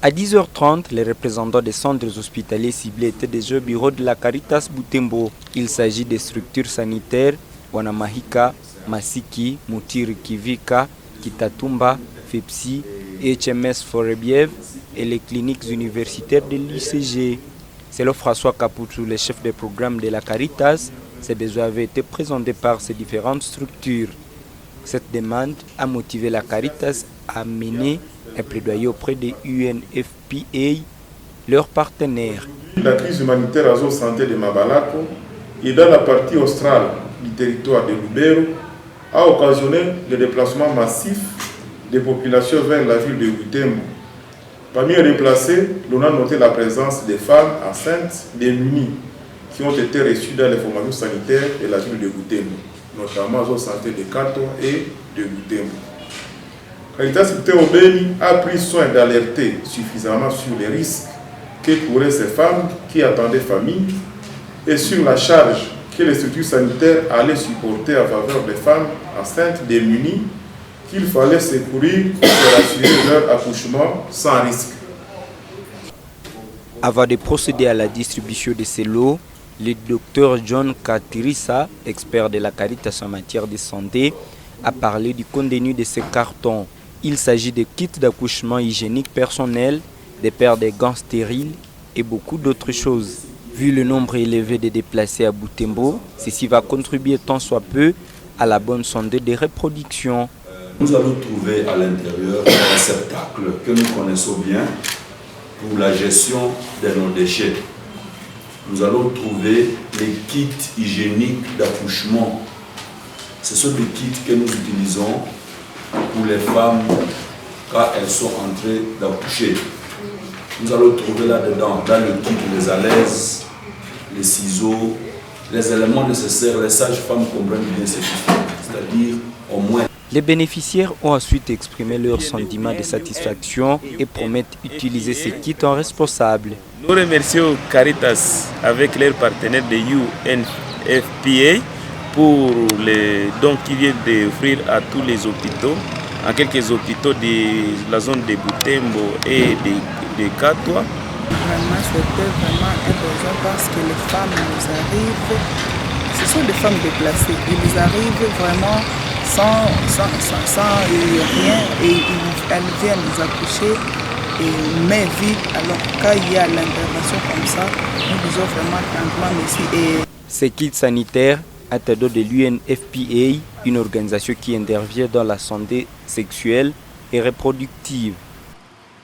À 10h30, les représentants des centres hospitaliers ciblés étaient déjà au bureau de la Caritas Butembo. Il s'agit des structures sanitaires Wanamahika, Masiki, Mutiri Kivika, Kitatumba, FEPSI, HMS Forebiev et les cliniques universitaires de l'UCG. Selon François Caputu, le chef des programmes de la Caritas, ces besoins avaient été présentés par ces différentes structures. Cette demande a motivé la Caritas à mener un plaidoyer auprès des UNFPA, leurs partenaires. La crise humanitaire à zone santé de Mabalako et dans la partie australe du territoire de Lubero a occasionné le déplacement massif des populations vers la ville de Butembo. Parmi les déplacés, l'on a noté la présence des femmes enceintes démunies qui ont été reçues dans les formations sanitaires de la ville de Butembo, notamment à zone santé de Kato et de Butembo. Caritas Butembo Beni a pris soin d'alerter suffisamment sur les risques que couraient ces femmes qui attendaient famille et sur la charge que les structures sanitaires allaient supporter en faveur des femmes enceintes démunies qu'il fallait secourir pour assurer leur accouchement sans risque. Avant de procéder à la distribution de ces lots, le docteur John Katirisa, expert de la Caritas en matière de santé, a parlé du contenu de ces cartons. Il s'agit de kits d'accouchement hygiénique personnel, des paires de gants stériles et beaucoup d'autres choses. Vu le nombre élevé de déplacés à Butembo, ceci va contribuer tant soit peu à la bonne santé des reproductions. Nous allons trouver à l'intérieur un réceptacle que nous connaissons bien pour la gestion de nos déchets. Nous allons trouver les kits hygiéniques d'accouchement. Ce sont des kits que nous utilisons pour les femmes quand elles sont en train d'accoucher. Nous allons trouver là-dedans, dans le kit, les alaises, les ciseaux, les éléments nécessaires. Les sages-femmes comprennent bien ce qu'il faut, c'est-à-dire au moins. Les bénéficiaires ont ensuite exprimé leur sentiment de satisfaction et promettent utiliser ces kits en responsable. Nous remercions Caritas avec leurs partenaires de UNFPA pour les dons qu'ils viennent d'offrir à tous les hôpitaux, en quelques hôpitaux de la zone de Butembo et de Katwa. Vraiment, c'était vraiment un besoin parce que les femmes nous arrivent, ce sont des femmes déplacées, ils arrivent vraiment sans rien et elles viennent nous accoucher et main vide. Alors quand il y a l'intervention comme ça, nous disons vraiment grandement merci. Ces kits sanitaires attendent de l'UNFPA, une organisation qui intervient dans la santé sexuelle et reproductive.